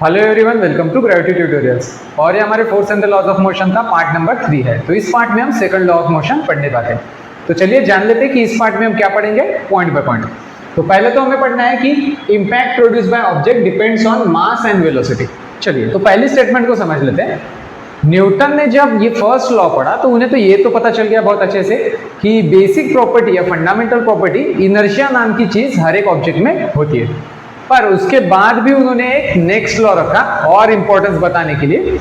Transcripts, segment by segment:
Hello everyone, welcome to gravity tutorials. और ये हमारे fourth and the laws of motion का पार्ट नंबर 3 है। तो इस पार्ट में हम सेकंड लॉ ऑफ मोशन पढ़ने वाले हैं। तो चलिए जान लेते हैं कि इस पार्ट में हम क्या पढ़ेंगे पॉइंट बाय पॉइंट। तो पहले तो हमें पढ़ना है कि impact produce by object depends on mass and velocity. चलिए तो पहली स्टेटमेंट को समझ लेते हैं। न्यूटन ने जब ये फर्स्ट लॉ पढ़ा तो उन्हें तो ये तो पता चल गया बहुत अच्छे से कि बेसिक प्रॉपर्टी या फंडामेंटल प्रॉपर्टी इनर्शिया नाम की चीज हर एक ऑब्जेक्ट में होती है। पर उसके बाद भी उन्होंने एक नेक्स्ट लॉ रखा और इंपॉर्टेंस बताने के लिए।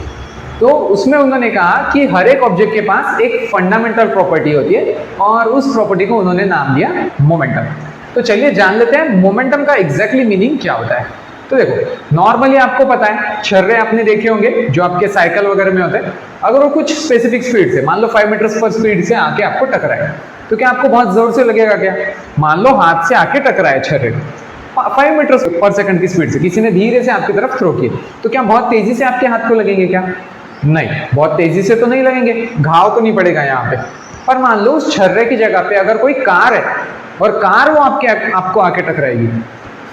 तो उसमें उन्होंने कहा कि हर एक ऑब्जेक्ट के पास एक फंडामेंटल प्रॉपर्टी होती है और उस प्रॉपर्टी को उन्होंने नाम दिया मोमेंटम। तो चलिए जान लेते हैं मोमेंटम का एग्जैक्टली मीनिंग क्या होता है। तो देखो, नॉर्मली आपको पता है छर्रे आपने देखे होंगे जो आपके साइकिल वगैरह में होते हैं। अगर वो कुछ स्पेसिफिक स्पीड से, मान लो 5 मीटर पर स्पीड से आके आपको टकराए, तो क्या आपको बहुत जोर से लगेगा? क्या मान लो हाथ से आके टकराए छर्रे 5 मीटर पर सेकंड की स्पीड से, किसी ने धीरे से आपकी तरफ थ्रो किया, तो क्या बहुत तेजी से आपके हाथ को लगेंगे? क्या नहीं, बहुत तेजी से तो नहीं लगेंगे, घाव तो नहीं पड़ेगा यहाँ पे। पर मान लो उस छर्रे की जगह पे अगर कोई कार है और कार वो आपको आके टकराएगी,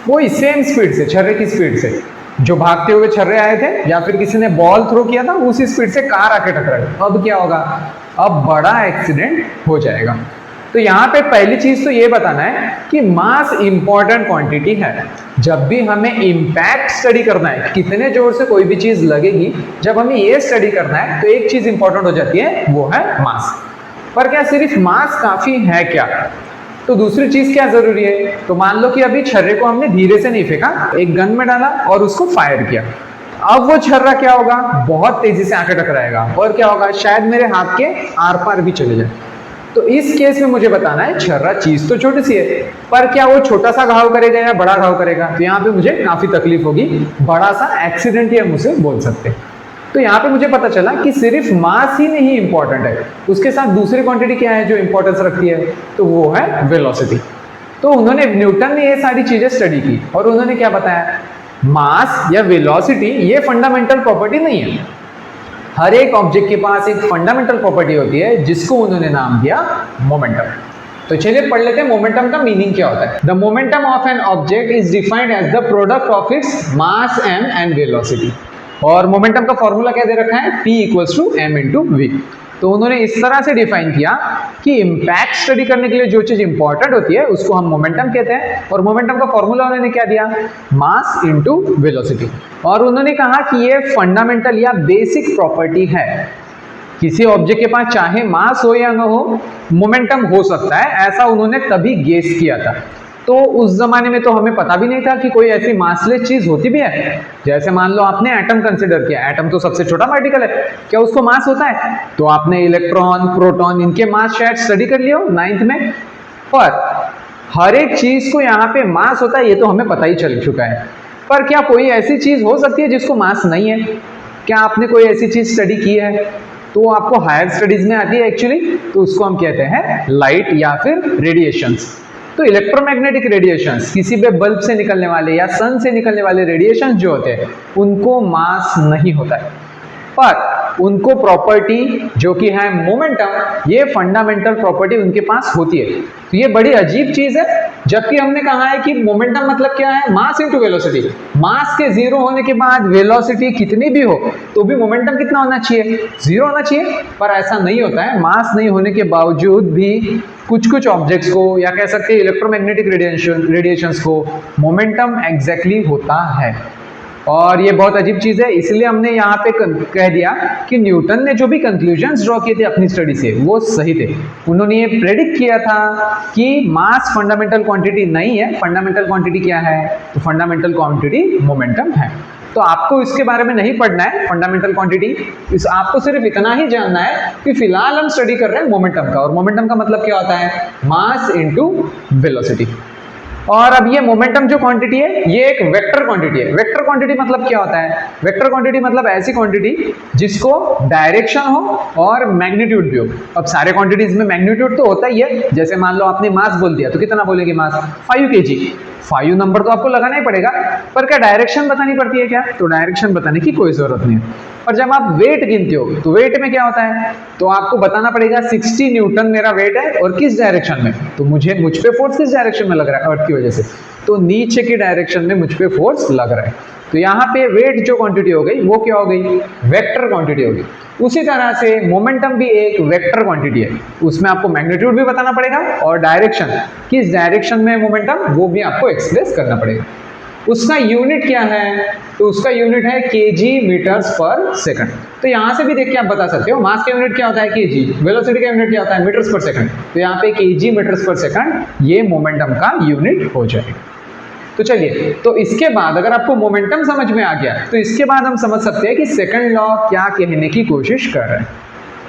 वो सेम स्पीड से, छर्रे की स्पीड से, जो भागते हुए छर्रे आए थे या फिर किसी ने बॉल थ्रो किया था उसी स्पीड से कार आके टकराएगी, अब क्या होगा? अब बड़ा एक्सीडेंट हो जाएगा। तो यहाँ पे पहली चीज तो ये बताना है कि मास इंपॉर्टेंट क्वांटिटी है। जब भी हमें इंपैक्ट स्टडी करना है, कितने जोर से कोई भी चीज लगेगी, जब हमें ये स्टडी करना है तो एक चीज इंपॉर्टेंट हो जाती है, वो है मास। पर क्या सिर्फ मास काफी है क्या? तो दूसरी चीज क्या जरूरी है? तो मान लो कि अभी छर्रे को हमने धीरे से नहीं फेंका, एक गन में डाला और उसको फायर किया। अब वो छर्रा क्या होगा? बहुत तेजी से आके टकराएगा और क्या होगा? शायद मेरे हाथ के आर पार भी चले जाए। तो इस केस में मुझे बताना है छर्रा चीज तो छोटी सी है, पर क्या वो छोटा सा घाव करेगा या बड़ा घाव करेगा? तो यहाँ पे मुझे काफी तकलीफ होगी, बड़ा सा एक्सीडेंट ही हम उसे बोल सकते हैं। तो यहाँ पे मुझे पता चला कि सिर्फ मास ही नहीं इंपॉर्टेंट है, उसके साथ दूसरी क्वांटिटी क्या है जो इंपॉर्टेंस रखती है? तो वो है वेलोसिटी। तो उन्होंने, न्यूटन ने ये सारी चीजें स्टडी की और उन्होंने क्या बताया? मास या वेलोसिटी ये फंडामेंटल प्रॉपर्टी नहीं है। हर एक ऑब्जेक्ट के पास एक फंडामेंटल प्रॉपर्टी होती है जिसको उन्होंने नाम दिया मोमेंटम। तो चलिए पढ़ लेते हैं मोमेंटम का मीनिंग क्या होता है। The momentum of an object is defined as the product of its mass m and velocity. और मोमेंटम का फॉर्मूला क्या दे रखा है? P equals to m into v. तो उन्होंने इस तरह से डिफाइन किया कि इम्पैक्ट स्टडी करने के लिए जो चीज इंपॉर्टेंट होती है उसको हम मोमेंटम कहते हैं। और मोमेंटम का फॉर्मूला उन्होंने क्या दिया? Mass into velocity. और उन्होंने कहा कि ये फंडामेंटल या बेसिक प्रॉपर्टी है। किसी ऑब्जेक्ट के पास चाहे मास हो या ना हो, मोमेंटम हो सकता है, ऐसा उन्होंने तभी गेस किया था। तो उस जमाने में तो हमें पता भी नहीं था कि कोई ऐसी मासलेस चीज होती भी है। जैसे मान लो आपने एटम कंसिडर किया, एटम तो सबसे छोटा पार्टिकल है, क्या उसको मास होता है? तो आपने इलेक्ट्रॉन, प्रोटॉन, इनके मास शायद स्टडी कर लिया हो 9th में। पर हर एक चीज को यहाँ पे मास होता है ये तो हमें पता ही चल चुका है। पर क्या कोई ऐसी चीज हो सकती है जिसको मास नहीं है? क्या आपने कोई ऐसी चीज स्टडी की है? तो आपको हायर स्टडीज में आती है एक्चुअली, तो उसको हम कहते हैं लाइट या फिर रेडिएशंस। तो इलेक्ट्रोमैग्नेटिक रेडिएशंस, किसी भी बल्ब से निकलने वाले या सन से निकलने वाले रेडिएशंस जो होते हैं उनको मास नहीं होता है, पर उनको प्रॉपर्टी जो कि है मोमेंटम, ये फंडामेंटल प्रॉपर्टी उनके पास होती है। तो ये बड़ी अजीब चीज है, जबकि हमने कहा है कि मोमेंटम मतलब क्या है? Mass into velocity. मास के 0 होने के बाद वेलोसिटी कितनी भी हो तो भी मोमेंटम कितना होना चाहिए? 0 होना चाहिए। पर ऐसा नहीं होता है। मास नहीं होने के बावजूद भी कुछ ऑब्जेक्ट्स को, या कह सकते हैं इलेक्ट्रोमैग्नेटिक रेडिएशंस को, मोमेंटम एग्जैक्टली होता है। और ये बहुत अजीब चीज है, इसलिए हमने यहाँ पे कह दिया कि न्यूटन ने जो भी कंक्लूजन्स ड्रॉ किए थे अपनी स्टडी से वो सही थे। उन्होंने ये प्रेडिक्ट किया था कि मास फंडामेंटल क्वांटिटी नहीं है। फंडामेंटल क्वांटिटी क्या है? तो फंडामेंटल क्वांटिटी मोमेंटम है। तो आपको इसके बारे में नहीं पढ़ना है फंडामेंटल क्वांटिटी, आपको सिर्फ इतना ही जानना है कि फिलहाल हम स्टडी कर रहे हैं मोमेंटम का। और मोमेंटम का मतलब क्या होता है? Mass into velocity. और अब ये मोमेंटम जो क्वांटिटी है ये एक वेक्टर क्वांटिटी है। वेक्टर क्वांटिटी मतलब क्या होता है? वेक्टर क्वांटिटी मतलब ऐसी क्वांटिटी जिसको डायरेक्शन हो और मैग्नीट्यूड भी हो। अब सारे क्वांटिटीज में मैग्नीट्यूड तो होता ही है। जैसे मान लो आपने मास बोल दिया तो कितना बोलेंगे मास? 5 kg। 5 नंबर तो आपको लगाना ही पड़ेगा, पर क्या डायरेक्शन बतानी पड़ती है क्या? तो डायरेक्शन बताने की कोई जरूरत नहीं है। और जब आप वेट गिनते हो तो वेट में क्या होता है? तो आपको बताना पड़ेगा 60 न्यूटन मेरा वेट है और किस डायरेक्शन में, तो मुझ पे फोर्स किस डायरेक्शन में लग रहा है? अर्थ की वजह से। तो नीचे की डायरेक्शन में मुझ पे फोर्स लग रहा है। तो यहाँ पे वेट जो क्वांटिटी हो गई वो क्या हो गई, वेक्टर क्वांटिटी हो गई। उसी तरह से मोमेंटम भी एक वेक्टर क्वांटिटी है, उसमें आपको मैग्नीट्यूड भी बताना पड़ेगा और डायरेक्शन, किस डायरेक्शन में मोमेंटम वो भी आपको एक्सप्रेस करना पड़ेगा। उसका यूनिट क्या है, तो उसका यूनिट है केजी मीटर्स पर सेकंड। तो यहाँ से भी देख के आप बता सकते हो मास का यूनिट क्या होता है केजी, वेलोसिटी का यूनिट क्या होता है मीटर्स पर सेकंड। तो यहाँ पे केजी मीटर्स पर सेकंड ये मोमेंटम का यूनिट हो जाएगा। तो चलिए, तो इसके बाद अगर आपको मोमेंटम समझ में आ गया तो इसके बाद हम समझ सकते हैं कि सेकंड लॉ क्या कहने की कोशिश कर रहा है।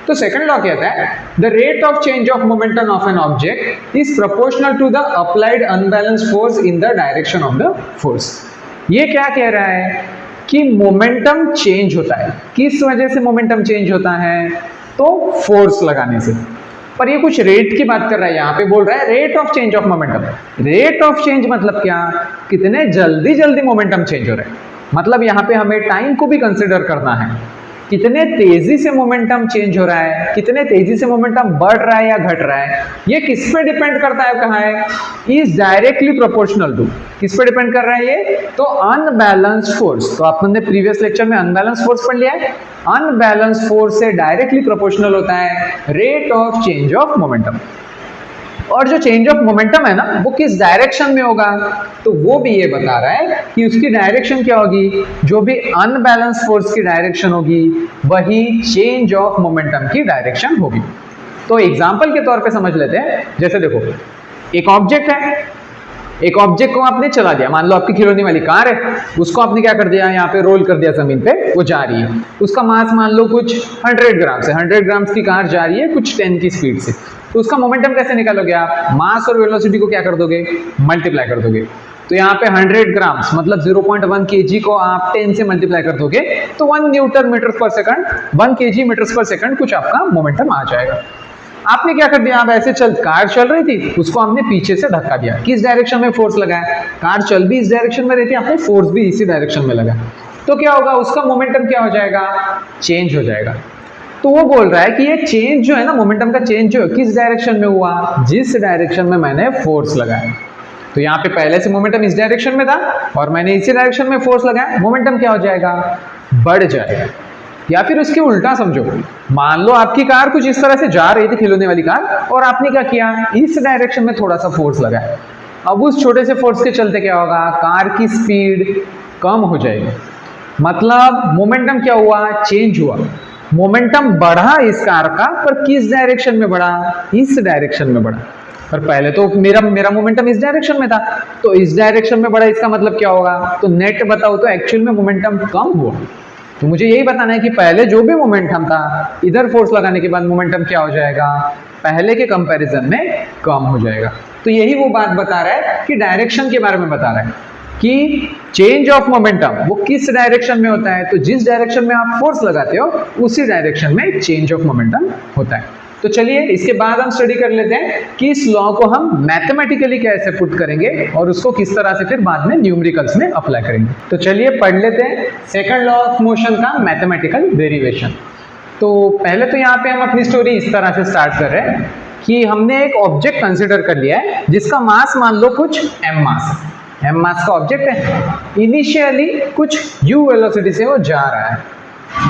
तो सेकंड लॉ कहता है the rate of change of momentum of an object is proportional to the applied unbalance force in the direction of the force. ये क्या कह रहा है कि मोमेंटम चेंज होता है, किस वजह से मोमेंटम चेंज होता है, तो फोर्स लगाने से। पर ये कुछ रेट की बात कर रहा है, यहाँ पे बोल रहा है rate of change of momentum. Rate of change मतलब क्या, कितने जल्दी जल्दी मोमेंटम चेंज हो रहा है। मतलब यहाँ पे हमें टाइम को भी कंसिडर करना है, कितने तेजी से मोमेंटम चेंज हो रहा है, कितने तेजी से मोमेंटम बढ़ रहा है या घट रहा है। ये किस पे डिपेंड करता है, कहाँ है, इज डायरेक्टली प्रोपोर्शनल टू, किस पे डिपेंड कर रहा है ये, तो अनबैलेंस्ड फोर्स। तो आपने प्रीवियस लेक्चर में अनबैलेंस फोर्स पढ़ लिया है, अनबैलेंस फोर्स से डायरेक्टली प्रोपोर्शनल होता है rate of change of momentum. और जो चेंज ऑफ मोमेंटम है ना वो किस डायरेक्शन में होगा, तो वो भी ये बता रहा है कि उसकी डायरेक्शन क्या होगी, जो भी अनबैलेंस फोर्स की डायरेक्शन होगी वही चेंज ऑफ मोमेंटम की डायरेक्शन होगी। तो एग्जांपल के तौर पे समझ लेते हैं, जैसे देखो एक ऑब्जेक्ट है, एक ऑब्जेक्ट को आपने चला दिया, मान लो आपकी खिलौने वाली कार है, उसको आपने क्या कर दिया, यहाँ पे रोल कर दिया जमीन पे, वो जा रही है। उसका मास मान लो कुछ 100 ग्राम से, 100 ग्राम की कार जा रही है कुछ 10 की स्पीड से। तो उसका मोमेंटम कैसे निकालोगे आप, मास और वेलोसिटी को क्या कर दोगे, मल्टीप्लाई कर दोगे। तो यहाँ पे 100 ग्राम्स मतलब 0.1 kg को आप 10 से मल्टीप्लाई कर दोगे तो 1 न्यूटन मीटर पर सेकंड, 1 kg मीटर पर सेकंड कुछ आपका मोमेंटम आ जाएगा। आपने क्या कर दिया, आप ऐसे कार चल रही थी, उसको आपने पीछे से धक्का दिया, किस डायरेक्शन में फोर्स लगाया, कार चल भी इस डायरेक्शन में रही थी, आपने फोर्स भी इसी डायरेक्शन में लगा। तो क्या होगा, उसका मोमेंटम क्या हो जाएगा, चेंज हो जाएगा। तो वो बोल रहा है कि ये चेंज जो है ना, मोमेंटम का चेंज जो है किस डायरेक्शन में हुआ, जिस डायरेक्शन में मैंने फोर्स लगाया। तो यहाँ पे पहले से मोमेंटम इस डायरेक्शन में था और मैंने इसी डायरेक्शन में फोर्स लगाया, मोमेंटम क्या हो जाएगा, बढ़ जाएगा। या फिर उसके उल्टा समझो, मान लो आपकी कार कुछ इस तरह से जा रही थी, खिलौने वाली कार, और आपने क्या किया, इस डायरेक्शन में थोड़ा सा फोर्स लगाया। अब उस छोटे से फोर्स के चलते क्या होगा, कार की स्पीड कम हो जाएगी, मतलब मोमेंटम क्या हुआ, चेंज हुआ। मोमेंटम बढ़ा इस कार का, पर किस डायरेक्शन में बढ़ा, इस डायरेक्शन में बढ़ा। पर पहले तो मेरा मोमेंटम इस डायरेक्शन में था, तो इस डायरेक्शन में बढ़ा, इसका मतलब क्या होगा, तो नेट बताओ तो एक्चुअल में मोमेंटम कम हुआ। तो मुझे यही बताना है कि पहले जो भी मोमेंटम था, इधर फोर्स लगाने के बाद मोमेंटम क्या हो जाएगा, पहले के कंपैरिजन में कम हो जाएगा। तो यही वो बात बता रहा है कि डायरेक्शन के बारे में बता रहा है कि चेंज ऑफ मोमेंटम वो किस डायरेक्शन में होता है, तो जिस डायरेक्शन में आप फोर्स लगाते हो उसी डायरेक्शन में चेंज ऑफ मोमेंटम होता है। तो चलिए इसके बाद हम स्टडी कर लेते हैं कि इस लॉ को हम मैथमेटिकली कैसे पुट करेंगे और उसको किस तरह से फिर बाद में न्यूमेरिकल्स में अप्लाई करेंगे। तो चलिए पढ़ लेते हैं सेकंड लॉ ऑफ मोशन का मैथमेटिकल डेरिवेशन। तो पहले तो यहाँ पे हम अपनी स्टोरी इस तरह से स्टार्ट कर रहे हैं कि हमने एक ऑब्जेक्ट कंसिडर कर लिया है जिसका मास मान लो कुछ m मास का ऑब्जेक्ट है। इनिशियली कुछ u वेलोसिटी से वो जा रहा है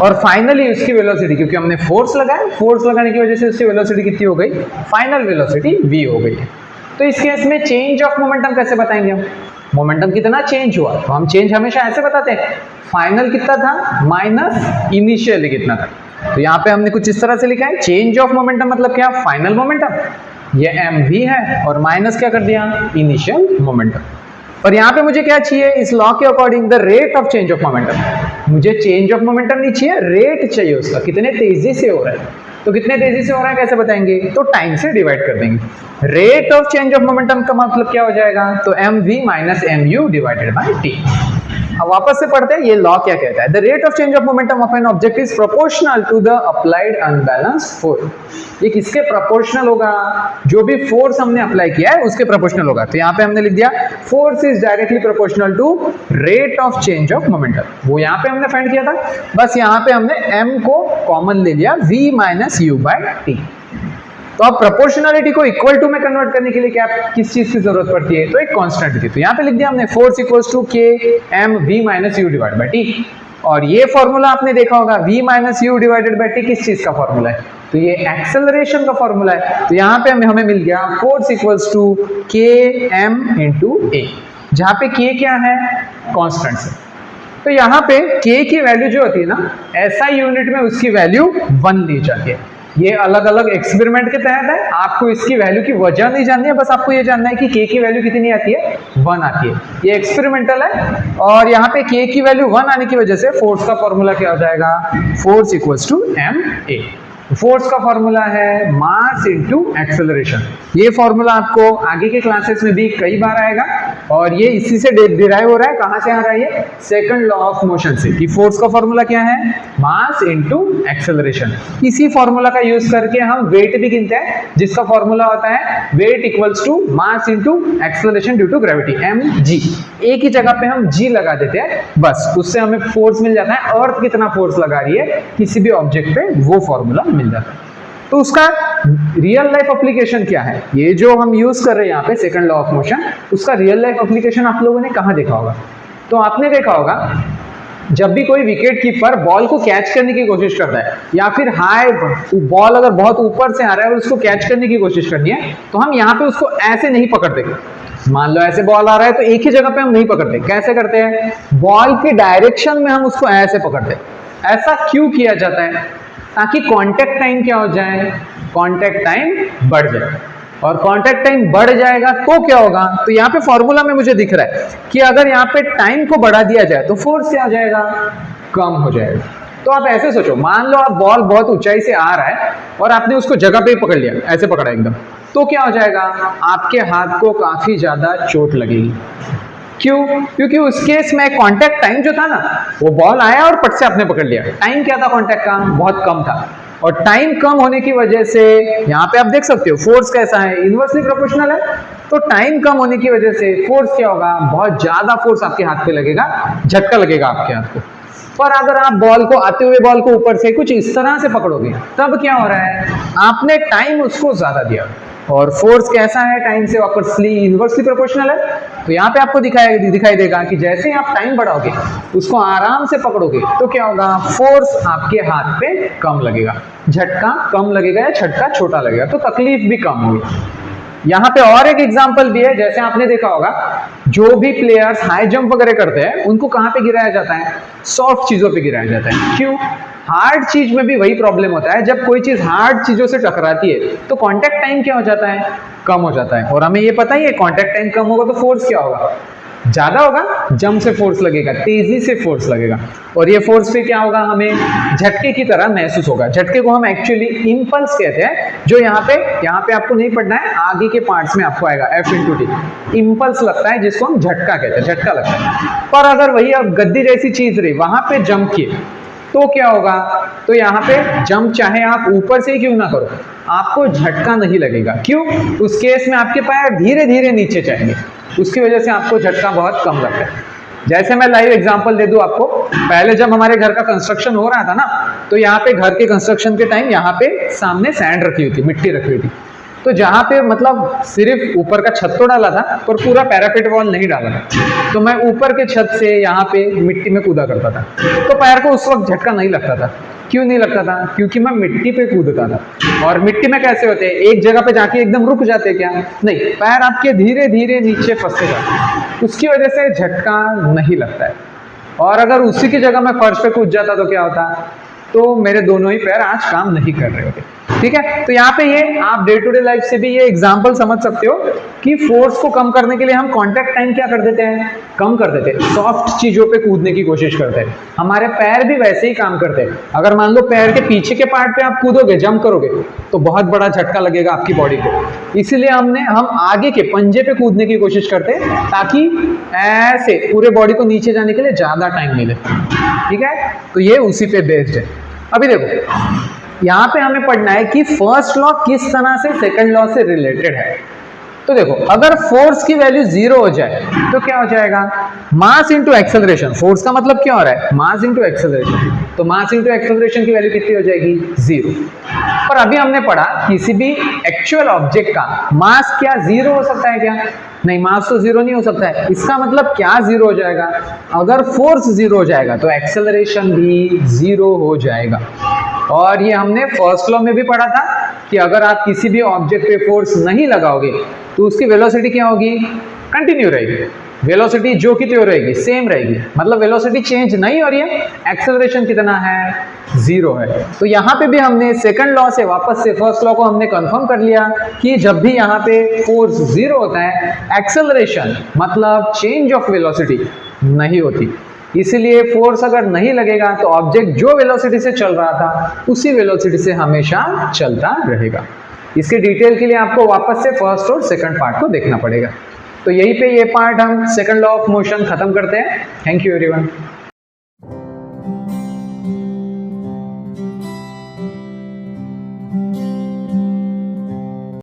और फाइनली उसकी वेलोसिटी, क्योंकि हमने फोर्स लगाया, फोर्स लगाने की वजह से उसकी वेलोसिटी कितनी हो गई, फाइनल वेलोसिटी v हो गई है। तो इस केस में चेंज ऑफ मोमेंटम कैसे बताएंगे हम, मोमेंटम कितना चेंज हुआ, तो हम चेंज हमेशा ऐसे बताते हैं, फाइनल कितना था माइनस इनिशियली कितना था। तो यहाँ पे हमने कुछ इस तरह से लिखा है, चेंज ऑफ मोमेंटम मतलब क्या, फाइनल मोमेंटम, ये mv है और माइनस क्या कर दिया, इनिशियल मोमेंटम। और यहाँ पे मुझे क्या चाहिए, इस लॉ के according the rate of change of momentum. मुझे चेंज ऑफ मोमेंटम नहीं चाहिए, रेट चाहिए उसका, कितने तेजी से हो रहा है। तो कितने तेजी से हो रहा है कैसे बताएंगे, तो टाइम से डिवाइड कर देंगे। Rate of change of momentum का मतलब क्या हो जाएगा, तो mv minus mu divided by t। अब वापस से पढ़ते हैं ये लॉ क्या कहता है, the rate of change of momentum of an object is proportional to the applied unbalanced force. ये किसके प्रोपोर्शनल होगा, जो भी फोर्स हमने अप्लाई किया है उसके प्रोपोर्शनल होगा। तो यहाँ पे हमने लिख दिया force is directly proportional to rate of change of momentum. वो यहाँ पे हमने फाइंड किया था, बस यहाँ पे हमने m को कॉमन ले लिया, v minus u by t। तो अब प्रोपोर्शनलिटी को इक्वल टू में कन्वर्ट करने के लिए क्या किस चीज की जरूरत पड़ती है, तो एक कांस्टेंट की। तो यहाँ पे लिख दिया हमने force equals to k m v minus u divide by t. और ये फॉर्मूला आपने देखा होगा, v minus u divided by t किस चीज का फॉर्मूला है, तो ये एक्सेलरेशन का फॉर्मूला है। तो यहाँ पे हमें मिल गया force equals to k M into ए, जहाँ पे के क्या है, कांस्टेंट है। तो यहाँ पे k की वैल्यू जो होती है ना, SI यूनिट में उसकी वैल्यू 1 ली जाती है। ये अलग अलग एक्सपेरिमेंट के तहत है, आपको इसकी वैल्यू की वजह नहीं जाननी है, बस आपको ये जानना है कि k की वैल्यू कितनी आती है, 1 आती है। ये एक्सपेरिमेंटल है। और यहाँ पे k की वैल्यू 1 आने की वजह से फोर्स का फॉर्मूला क्या हो जाएगा, force equals to ma। Force का फॉर्मूला है मास इनटू एक्सेलरेशन। ये फॉर्मूला आपको आगे के क्लासेस में भी कई बार आएगा, और ये इसी से डिराइव हो रहा है। कहाँ से आ रहा है ये, सेकंड लॉ ऑफ मोशन से, कि फोर्स का फॉर्मूला क्या है, मास इनटू एक्सेलरेशन। इसी फॉर्मूला का यूज करके हम वेट भी गिनते हैं, जिसका फॉर्मूला होता है weight equals to mass into acceleration due to gravity, mg। एक ही जगह पे हम g लगा देते हैं, बस उससे हमें फोर्स मिल जाता है। अर्थ कितना फोर्स लगा रही है किसी भी ऑब्जेक्ट पे, वो फॉर्मूला मिल जाता है। तो उसका रियल लाइफ एप्लीकेशन क्या है, ये जो हम यूज कर रहे हैं यहाँ पे सेकंड लॉ ऑफ मोशन, उसका रियल लाइफ एप्लीकेशन आप लोगों ने कहाँ देखा होगा, तो आपने देखा होगा जब भी कोई विकेट कीपर बॉल को कैच करने की कोशिश करता है, या फिर हाई बॉल अगर बहुत ऊपर से आ रहा है और उसको कैच करने की कोशिश करनी है, तो हम यहाँ पे उसको ऐसे नहीं पकड़ते। मान लो ऐसे बॉल आ रहा है तो एक ही जगह पे हम नहीं पकड़ते, कैसे करते हैं, बॉल की डायरेक्शन में हम उसको ऐसे पकड़ते हैं। ऐसा क्यों किया जाता है, ताकि कांटेक्ट टाइम क्या हो जाए, कांटेक्ट टाइम बढ़ जाए। और कांटेक्ट टाइम बढ़ जाएगा तो क्या होगा, तो यहाँ पे फॉर्मूला में मुझे दिख रहा है कि अगर यहाँ पे टाइम को बढ़ा दिया जाए तो फोर्स क्या हो जाएगा, कम हो जाएगा। तो आप ऐसे सोचो, मान लो आप बॉल बहुत ऊंचाई से आ रहा है और आपने उसको जगह पे पकड़ लिया, ऐसे पकड़ा एकदम, तो क्या हो जाएगा, आपके हाथ को काफी ज्यादा चोट लगेगी। क्यों, क्योंकि उस केस में कांटेक्ट टाइम जो था ना, वो बॉल आया और पट से आपने पकड़ लिया, टाइम क्या था कांटेक्ट का, बहुत कम था। और टाइम कम होने की वजह से यहाँ पे आप देख सकते हो फोर्स कैसा है, इनवर्सली प्रोपोर्शनल है। तो टाइम कम होने की वजह से फोर्स क्या होगा, बहुत ज्यादा फोर्स आपके हाथ पे लगेगा, झटका लगेगा आपके हाथ को। पर अगर आप बॉल को, आते हुए बॉल को ऊपर से कुछ इस तरह से पकड़ोगे, तब क्या हो रहा है, आपने टाइम उसको ज्यादा दिया, और फोर्स कैसा है, टाइम से वापसली इनवर्सली प्रोपोर्शनल है। तो यहाँ पे आपको दिखाई देगा कि जैसे आप टाइम बढ़ाओगे, उसको आराम से पकड़ोगे, तो क्या होगा, फोर्स आपके हाथ पे कम लगेगा, झटका कम लगेगा या झटका छोटा लगेगा, तो तकलीफ भी कम होगी। यहाँ पे और एक एग्जांपल भी है, जैसे आपने देखा होगा जो भी प्लेयर्स हाई जंप वगैरह करते हैं, उनको कहाँ पे गिराया जाता है, सॉफ्ट चीजों पे गिराया जाता है। क्यों, हार्ड चीज में भी वही प्रॉब्लम होता है, जब कोई चीज हार्ड चीजों से टकराती है तो कांटेक्ट टाइम क्या हो जाता है, कम हो जाता है। और हमें ये पता ही है कांटेक्ट टाइम कम होगा तो फोर्स क्या होगा, ज्यादा होगा, जंप से फोर्स लगेगा, तेजी से फोर्स लगेगा, और ये फोर्स पे क्या होगा, हमें झटके की तरह महसूस होगा। झटके को हम एक्चुअली इंपल्स कहते हैं, जो यहाँ पे आपको नहीं पढ़ना है, आगे के पार्ट्स में आपको आएगा, F × T, इंपल्स लगता है, जिसको हम झटका कहते हैं, झटका लगता है। पर अगर वही अब गद्दी जैसी चीज रही, वहां पे जंप किए तो क्या होगा, तो यहाँ पे जंप चाहे आप ऊपर से ही क्यों ना करो, आपको झटका नहीं लगेगा। क्यों, उस केस में आपके पैर धीरे धीरे नीचे जाएंगे, उसकी वजह से आपको झटका बहुत कम लगता है। जैसे मैं लाइव एग्जांपल दे दूं आपको, पहले जब हमारे घर का कंस्ट्रक्शन हो रहा था ना, तो यहाँ पे घर के कंस्ट्रक्शन के टाइम यहाँ पे सामने सैंड रखी हुई थी, मिट्टी रखी हुई थी। तो जहाँ पे मतलब सिर्फ ऊपर का छत तो डाला था, पर पूरा पैरापेट वॉल नहीं डाला था, तो मैं ऊपर के छत से यहाँ पे मिट्टी में कूदा करता था, तो पैर को उस वक्त झटका नहीं लगता था। क्यों नहीं लगता था, क्योंकि मैं मिट्टी पे कूदता था। और मिट्टी में कैसे होते हैं, एक जगह पे जाके एकदम रुक जाते क्या, नहीं, पैर आपके धीरे धीरे नीचे फंसते जाते, उसकी वजह से झटका नहीं लगता है। और अगर उसी की जगह मैं फर्श पे कूद जाता तो क्या होता, तो मेरे दोनों ही पैर आज काम नहीं कर रहे होते। ठीक है, तो यहाँ पे ये आप डे टू डे लाइफ से भी ये एग्जांपल समझ सकते हो कि फोर्स को कम करने के लिए हम कांटेक्ट टाइम क्या कर देते हैं, कम कर देते हैं, सॉफ्ट चीजों पे कूदने की कोशिश करते हैं। हमारे पैर भी वैसे ही काम करते हैं। अगर मान लो पैर के पीछे के पार्ट पे आप कूदोगे, जंप करोगे, तो बहुत बड़ा झटका लगेगा आपकी बॉडी को, इसीलिए हम आगे के पंजे पे कूदने की कोशिश करते हैं, ताकि ऐसे पूरे बॉडी को नीचे जाने के लिए ज्यादा टाइम मिले। ठीक है, तो ये उसी पे बेस्ड है। अभी देखो यहाँ पे हमें पढ़ना है कि फर्स्ट लॉ किस तरह से सेकंड लॉ से रिलेटेड है। तो देखो अगर फोर्स की वैल्यू 0 हो जाए तो क्या हो जाएगा, मास इंटू एक्सेलरेशन, फोर्स का मतलब क्या हो रहा है, मास इंटू एक्सेलरेशन, तो मास इंटू एक्सेलरेशन की वैल्यू कितनी हो जाएगी, 0। पर अभी हमने पढ़ा किसी भी एक्चुअल ऑब्जेक्ट का मास क्या 0 हो सकता है क्या, नहीं मास तो 0 नहीं हो सकता है। इसका मतलब क्या 0 हो जाएगा, अगर फोर्स 0 हो जाएगा तो एक्सेलरेशन भी 0 हो जाएगा। और ये हमने फर्स्ट लॉ में भी पढ़ा था कि अगर आप किसी भी ऑब्जेक्ट पे फोर्स नहीं लगाओगे तो उसकी वेलोसिटी क्या होगी, कंटिन्यू रहेगी, वेलोसिटी जो की त्यों रहेगी, सेम रहेगी, मतलब वेलोसिटी चेंज नहीं हो रही है, एक्सेलरेशन कितना है, 0 है। तो यहाँ पे भी हमने सेकंड लॉ से वापस से फर्स्ट लॉ को हमने कंफर्म कर लिया कि जब भी यहाँ पे फोर्स 0 होता है, एक्सेलरेशन मतलब चेंज ऑफ वेलोसिटी नहीं होती। इसीलिए फोर्स अगर नहीं लगेगा तो ऑब्जेक्ट जो वेलोसिटी से चल रहा था उसी वेलोसिटी से हमेशा चलता रहेगा। इसके डिटेल के लिए आपको वापस से फर्स्ट और सेकंड पार्ट को देखना पड़ेगा। तो यहीं पे ये पार्ट हम सेकंड लॉ ऑफ मोशन खत्म करते हैं। Thank you everyone.